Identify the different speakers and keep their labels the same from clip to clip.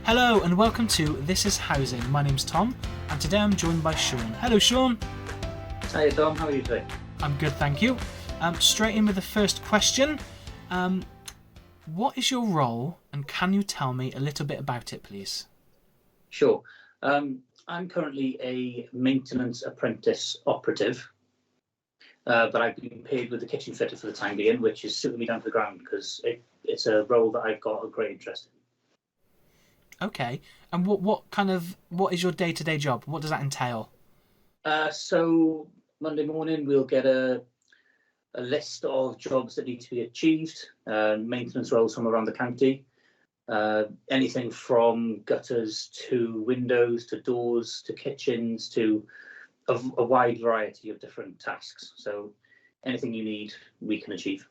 Speaker 1: Hello and welcome to This is Housing. My name's Tom and today I'm joined by Sean. Hello Sean.
Speaker 2: Hey Tom, how are you today?
Speaker 1: I'm good, thank you. Straight in with the first question. What is your role and can you tell me a little bit about it, please?
Speaker 2: Sure. I'm currently a maintenance apprentice operative, but I've been paid with the kitchen fitter for the time being, which is suiting me down to the ground because it's a role that I've got a great interest
Speaker 1: Okay. And what is your day-to-day job? What does that entail?
Speaker 2: So Monday morning we'll get a list of jobs that need to be achieved, maintenance roles from around the county, anything from gutters to windows to doors to kitchens to a wide variety of different tasks. So anything you need, we can achieve.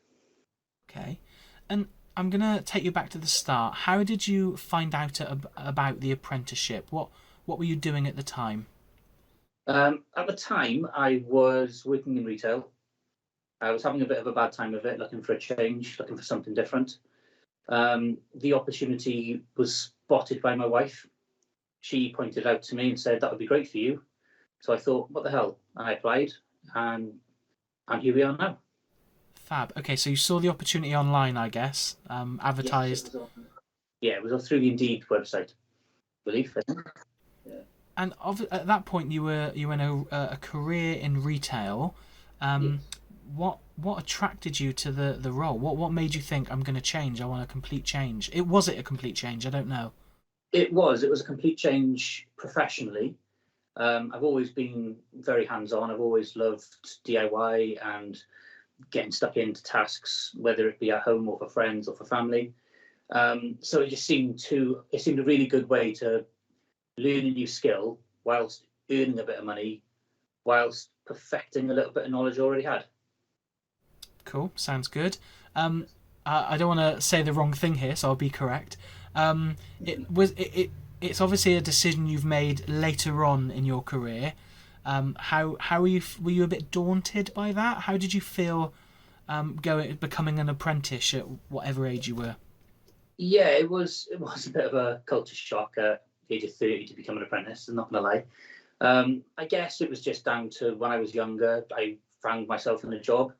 Speaker 1: Okay. And I'm going to take you back to the start. How did you find out about the apprenticeship? What were you doing at the time?
Speaker 2: At the time, I was working in retail. I was having a bit of a bad time of it, looking for a change, looking for something different. The opportunity was spotted by my wife. She pointed out to me and said, that would be great for you. So I thought, what the hell? And I applied, and here we are now.
Speaker 1: Fab. Okay, so you saw the opportunity online, I guess,
Speaker 2: Yes,
Speaker 1: advertised.
Speaker 2: it was through the Indeed website, I believe. Yeah.
Speaker 1: And at that point, you were in a career in retail.
Speaker 2: Yes.
Speaker 1: What attracted you to the role? What made you think I'm going to change? I want a complete change. Was it a complete change? I don't know.
Speaker 2: It was a complete change professionally. I've always been very hands-on. I've always loved DIY and getting stuck into tasks, whether it be at home or for friends or for family. So it seemed a really good way to learn a new skill whilst earning a bit of money, whilst perfecting a little bit of knowledge I already had.
Speaker 1: Cool. Sounds good. I don't want to say the wrong thing here, so I'll be correct. It's obviously a decision you've made later on in your career. How were you a bit daunted by that? How did you feel becoming an apprentice at whatever age you were?
Speaker 2: Yeah, it was a bit of a culture shock at the age of 30 to become an apprentice. I'm not going to lie. I guess it was just down to when I was younger, I found myself in a job.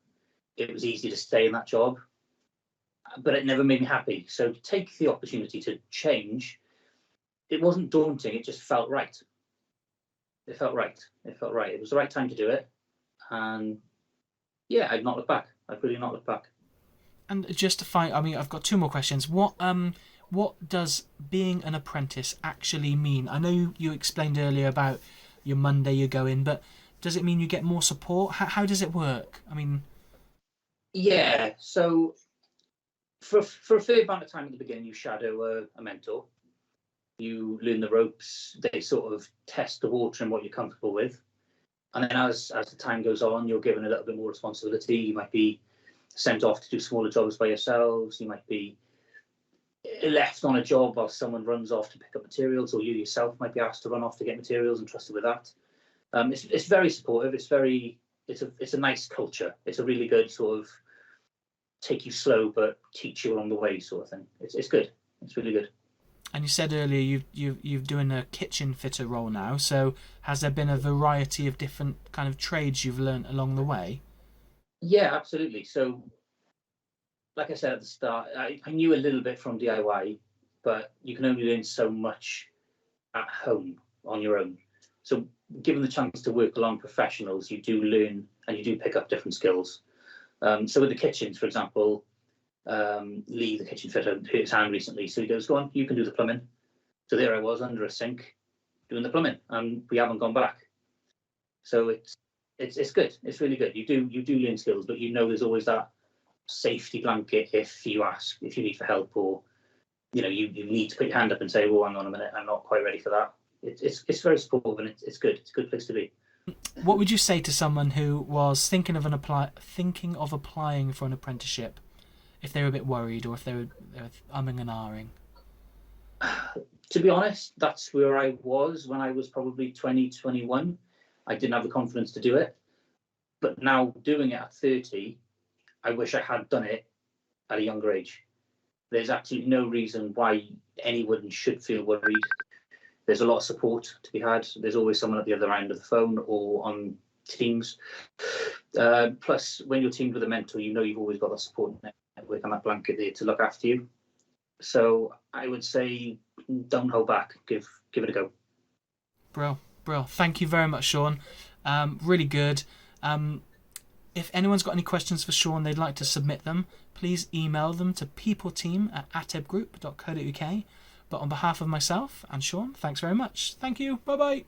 Speaker 2: It was easy to stay in that job, but it never made me happy. So to take the opportunity to change, it wasn't daunting. It just felt right. It felt right. It felt right. It was the right time to do it. And yeah, I'd not looked back. I'd really not looked back.
Speaker 1: And just to find, I mean, I've got two more questions. What does being an apprentice actually mean? I know you explained earlier about your Monday you go in, but does it mean you get more support? How does it work? I mean,
Speaker 2: Yeah. So for a fair amount of time at the beginning, you shadow a mentor. You learn the ropes. They sort of test the water and what you're comfortable with. And then as the time goes on, you're given a little bit more responsibility. You might be sent off to do smaller jobs by yourselves. You might be left on a job while someone runs off to pick up materials, or you yourself might be asked to run off to get materials and trusted with that. It's very supportive. It's a nice culture. It's a really good sort of take you slow but teach you along the way sort of thing. It's good. It's really good.
Speaker 1: and you said earlier you're doing a kitchen fitter role now. So has there been a variety of different kind of trades you've learnt along the way?
Speaker 2: Yeah, absolutely. So like I said at the start, I knew a little bit from DIY, but you can only learn so much at home on your own. So given the chance to work along professionals, you do learn and you do pick up different skills. So with the kitchens, for example, Lee, the kitchen fitter, hurt his hand recently. So he goes, go on, you can do the plumbing. So there I was under a sink doing the plumbing, and we haven't gone back. So it's good. It's really good. You do learn skills, but there's always that safety blanket if you ask, if you need for help, or you need to put your hand up and say, "Oh, hang on a minute, I'm not quite ready for that." It's very supportive and it's good. It's a good place to be.
Speaker 1: What would you say to someone who was thinking of applying for an apprenticeship, if they were a bit worried or if they were umming and ahhing?
Speaker 2: To be honest, that's where I was when I was probably 20, 21. I didn't have the confidence to do it, but now doing it at 30, I wish I had done it at a younger age. there's absolutely no reason why anyone should feel worried. There's a lot of support to be had. There's always someone at the other end of the phone or on Teams. Plus, when you're teamed with a mentor, you know you've always got that support network and that blanket there to look after you. So I would say, don't hold back. Give it a go.
Speaker 1: Bro. Thank you very much, Sean. Really good. If anyone's got any questions for Sean, they'd like to submit them, please email them to peopleteam@atebgroup.co.uk. But on behalf of myself and Sean, thanks very much. Thank you. Bye-bye.